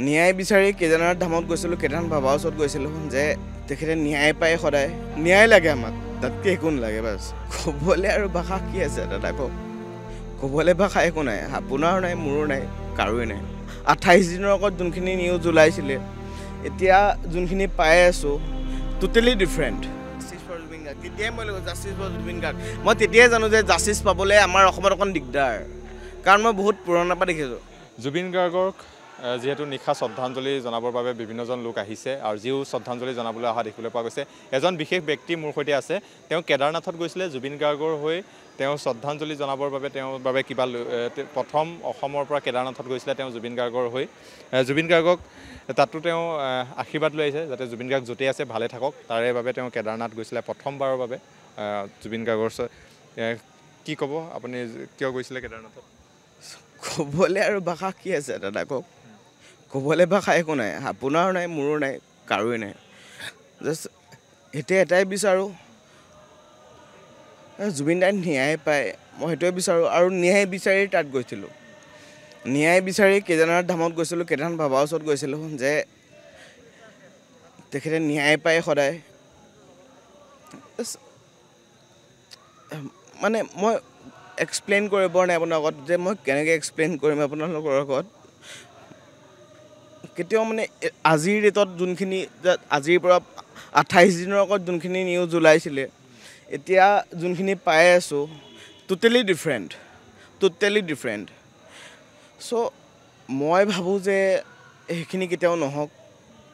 ন্যায় বিচাৰি কেদাৰনাথ ধামত গৈছিলোঁ, কেদাৰনাথ বাবাৰ ওচৰত গৈছিলোঁ যে তেখেতে ন্যায় পায় সদায়। ন্যায় লাগে আমাক, তাতকৈ একো নালাগে বাছ। ক'বলৈ আৰু ভাষা কি আছে এটা টাইপৰ, ক'বলৈ ভাষা একো নাই, আপোনাৰো নাই, মোৰো নাই, কাৰোৱে নাই। 28 দিনৰ আগত যোনখিনি নিউজ ওলাইছিলে, এতিয়া যোনখিনি পাই আছোঁ totally different. Justice for Zubeen Garg, তেতিয়াই মই জাষ্টিছ ফৰ জুবিন গাৰ্গ, মই তেতিয়াই জানো যে জাষ্টিছ পাবলৈ আমাৰ অসমত অকণ দিগদাৰ, কাৰণ মই বহুত পুৰণাৰ পৰা দেখিছোঁ। জুবিন গাৰ্গক যিহেতু নিশা শ্ৰদ্ধাঞ্জলি জনাবৰ বাবে বিভিন্নজন লোক আহিছে আৰু যিও শ্ৰদ্ধাঞ্জলি জনাবলৈ অহা দেখিবলৈ পোৱা গৈছে। এজন বিশেষ ব্যক্তি মোৰ সৈতে আছে, তেওঁ কেদাৰনাথত গৈছিলে জুবিন গাৰ্গৰ হৈ তেওঁ শ্ৰদ্ধাঞ্জলি জনাবৰ বাবে, তেওঁৰ বাবে কিবা প্ৰথম অসমৰ পৰা কেদাৰনাথত গৈছিলে তেওঁ জুবিন গাৰ্গৰ হৈ। জুবিন গাৰ্গক তাতো তেওঁ আশীৰ্বাদ লৈ আহিছে যাতে জুবিন গাৰ্গ য'তেই আছে ভালে থাকক, তাৰে বাবে তেওঁ কেদাৰনাথ গৈছিলে প্ৰথমবাৰৰ বাবে। জুবিন গাৰ্গৰ কি ক'ব আপুনি, কিয় গৈছিলে কেদাৰনাথত? ক'বলৈ আৰু ভাষা কি আছে এটা টাইপৰ, ক'বলৈ ভাষা একো নাই, আপোনাৰো নাই, মোৰো নাই, কাৰোৱে নাই। জাষ্ট এতিয়া এটাই বিচাৰোঁ, জুবিন দাই ন্যায় পায়, মই সেইটোৱে বিচাৰোঁ। আৰু ন্যায় বিচাৰি তাত গৈছিলোঁ, ন্যায় বিচাৰি কেদাৰনাথ ধামত গৈছিলোঁ, কেদাৰনাথ বাবাৰ ওচৰত গৈছিলোঁ যে তেখেতে ন্যায় পায় সদায়। মানে মই এক্সপ্লেইন কৰিব পৰা নাই আপোনাৰ আগত, যে মই কেনেকৈ এক্সপ্লেইন কৰিম আপোনালোকৰ আগত। কেতিয়াও মানে আজিৰ ডেটত যোনখিনি, আজিৰ পৰা 28 দিনৰ আগত যোনখিনি নিউজ ওলাইছিলে, এতিয়া যোনখিনি পাই আছোঁ টোটেলি ডিফাৰেণ্ট, টোটেলি ডিফাৰেণ্ট। চ' মই ভাবোঁ যে সেইখিনি কেতিয়াও নহওক।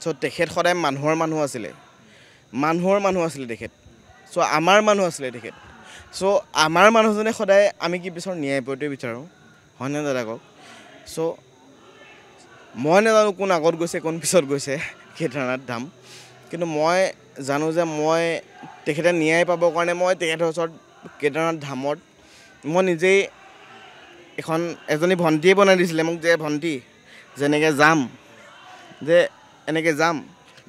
চ' তেখেত সদায় মানুহৰ মানুহ আছিলে, মানুহৰ মানুহ আছিলে তেখেত। চ' আমাৰ মানুহ আছিলে তেখেত। চ' আমাৰ মানুহজনে সদায় আমি কি বিচাৰোঁ, ন্যায় পোৱাটোৱে বিচাৰোঁ, হয়নে দাদা কওক? চ' মই নাজানো কোন আগত গৈছে কোন পিছত গৈছে কেদাৰনাথ ধাম, কিন্তু মই জানো যে মই তেখেতে ন্যায় পাবৰ কাৰণে মই তেখেতৰ ওচৰত কেদাৰনাথ ধামত মই নিজেই এজনী ভণ্টীয়ে বনাই দিছিলে মোক, যে ভণ্টী যেনেকৈ যাম, যে এনেকৈ যাম,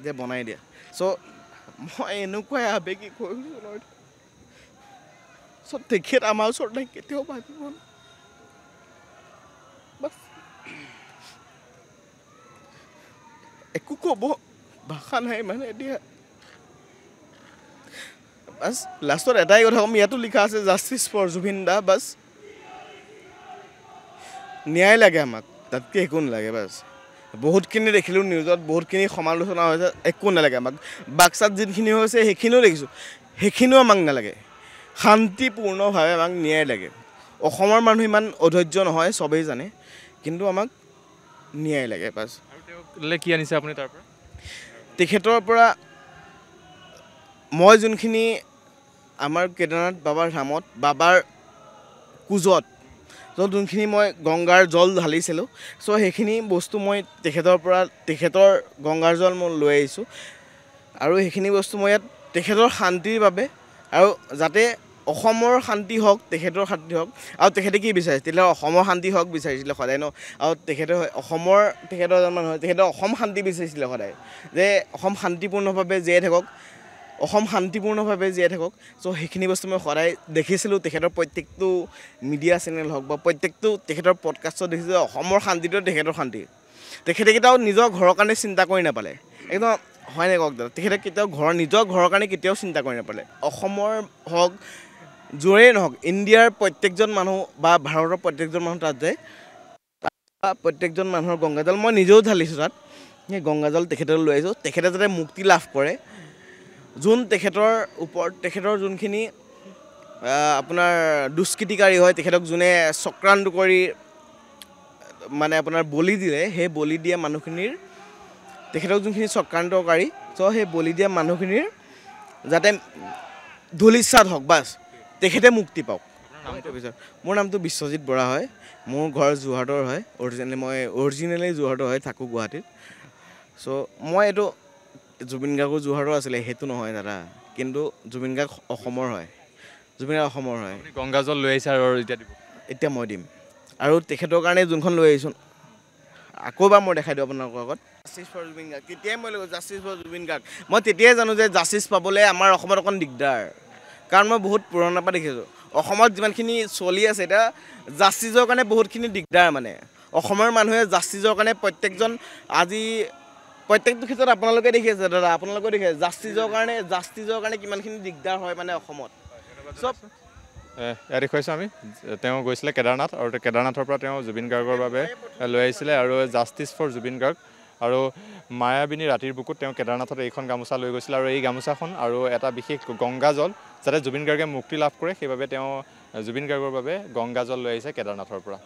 যে বনাই দিয়া। চ' মই এনেকুৱাই আবেগিক হৈ গৈছোঁ। চ' তেখেত আমাৰ ওচৰত নাই, কেতিয়াও ভাবিব বাছ, একো ক'ব ভাষা নাই মানে এতিয়া। বাছ লাষ্টত এটাই কথা ক'ম, ইয়াতো লিখা আছে জাষ্টিছ ফৰ জুবিন দা, বাছ ন্যায় লাগে আমাক, তাতকৈ একো নালাগে বাছ। বহুতখিনি দেখিলোঁ নিউজত, বহুতখিনি সমালোচনা হৈছে, একো নালাগে আমাক। বাক্সাত যিখিনি হৈছে সেইখিনিও দেখিছোঁ, সেইখিনিও আমাক নালাগে। শান্তিপূৰ্ণভাৱে আমাক ন্যায় লাগে। অসমৰ মানুহ ইমান অধৈৰ্য নহয়, চবেই জানে, কিন্তু আমাক ন্যায় লাগে বাছ। আৰু তেওঁলৈ কি আনিছে আপুনি তাৰ পৰা? তেখেতৰ পৰা মই যোনখিনি আমাৰ কেদাৰনাথ বাবাৰ ধামত, বাবাৰ কোজত যোনখিনি মই গংগাৰ জল ঢালিছিলোঁ, চ' সেইখিনি বস্তু মই তেখেতৰ পৰা, তেখেতৰ গংগাৰ জল মই লৈ আহিছোঁ। আৰু সেইখিনি বস্তু মই ইয়াত তেখেতৰ শান্তিৰ বাবে, আৰু যাতে অসমৰ শান্তি হওক, তেখেতৰ শান্তি হওক। আৰু তেখেতে কি বিচাৰিছে, তেতিয়াহ'লে অসমৰ শান্তি হওক বিচাৰিছিলে সদায় ন। আৰু তেখেতৰ এজন মানুহ হয়, তেখেতে অসম শান্তি বিচাৰিছিলে সদায়, যে অসম শান্তিপূৰ্ণভাৱে জীয়াই থাকক, অসম শান্তিপূৰ্ণভাৱে জীয়াই থাকক। চ' সেইখিনি বস্তু মই সদায় দেখিছিলোঁ তেখেতৰ প্ৰত্যেকটো মিডিয়া চেনেল হওক বা প্ৰত্যেকটো তেখেতৰ পডকাষ্টত দেখিছোঁ যে অসমৰ শান্তিটোৱে তেখেতৰ শান্তি। তেখেতে কেতিয়াও নিজৰ ঘৰৰ কাৰণে চিন্তা কৰি নাপালে, একদম হয় নাই কওক দাদা? তেখেতে কেতিয়াও নিজৰ ঘৰৰ কাৰণে কেতিয়াও চিন্তা কৰি নাপালে। অসমৰ হওক, য'ৰেই নহওক, ইণ্ডিয়াৰ প্ৰত্যেকজন মানুহ বা ভাৰতৰ প্ৰত্যেকজন মানুহ তাত যায়, প্ৰত্যেকজন মানুহৰ গংগাজল মই নিজেও ঢালিছোঁ তাত। সেই গংগাজল তেখেতলৈ লৈ আহিছোঁ, তেখেতে যাতে মুক্তি লাভ কৰে। যোন তেখেতৰ ওপৰত, তেখেতৰ যোনখিনি আপোনাৰ দুষ্কৃতিকাৰী হয়, তেখেতক যোনে চক্ৰান্ত কৰি মানে আপোনাৰ বলি দিলে, সেই বলি দিয়া মানুহখিনিৰ, তেখেতক যোনখিনি চক্ৰান্তকাৰী, চ' সেই বলি দিয়া মানুহখিনিৰ যাতে ধূলিসাৎ হওক, বাছ তেখেতে মুক্তি পাওক। মোৰ নামটো বিশ্বজিৎ বৰা হয়, মোৰ ঘৰ যোৰহাটৰ হয়। অৰিজিনেলি যোৰহাটৰ হয়, থাকোঁ গুৱাহাটীত। চ' মই এইটো জুবিন গাৰ্গো যোৰহাটৰ আছিলে সেইটো নহয় দাদা, কিন্তু জুবিন গাৰ্গ অসমৰ হয়, জুবিন গাৰ্গ অসমৰ হয়। গংগাজল লৈ আহিছে আৰু এতিয়া দিব? এতিয়া মই দিম। আৰু তেখেতৰ কাৰণে যোনখন লৈ আহিছোঁ, আকৌ এবাৰ মই দেখাই দিওঁ আপোনালোকৰ আগত। জাষ্টিছ ফৰ জুবিন গাৰ্গ, তেতিয়াই মই জাষ্টিছ ফৰ জুবিন গাৰ্গ, মই তেতিয়াই জানো যে জাষ্টিছ পাবলৈ আমাৰ অসমত অকণ দিগদাৰ, কাৰণ মই বহুত পুৰণাৰ পৰা দেখিছোঁ। অসমত যিমানখিনি চলি আছে এতিয়া, জাষ্টিছৰ কাৰণে বহুতখিনি দিগদাৰ মানে। অসমৰ মানুহে জাষ্টিছৰ কাৰণে প্ৰত্যেকটো ক্ষেত্ৰত আপোনালোকে দেখি আছে দাদা, আপোনালোকে দেখি আছে জাষ্টিছৰ কাৰণে কিমানখিনি দিগদাৰ হয় মানে অসমত চব ইয়াত দেখুৱাইছোঁ আমি তেওঁ গৈছিলে কেদাৰনাথ আৰু কেদাৰনাথৰ পৰা তেওঁ জুবিন গাৰ্গৰ বাবে লৈ আহিছিলে আৰু জাষ্টিছ ফৰ জুবিন গাৰ্গ আৰু মায়াবিনী ৰাতিৰ বুকুত তেওঁ কেদাৰনাথত এইখন গামোচা লৈ গৈছিলে আৰু এই গামোচাখন আৰু এটা বিশেষ গংগাজল যাতে জুবিন গাৰ্গে মুক্তি লাভ কৰে সেইবাবে তেওঁ জুবিন গাৰ্গৰ বাবে গংগাজল লৈ আহিছে কেদাৰনাথৰ পৰা।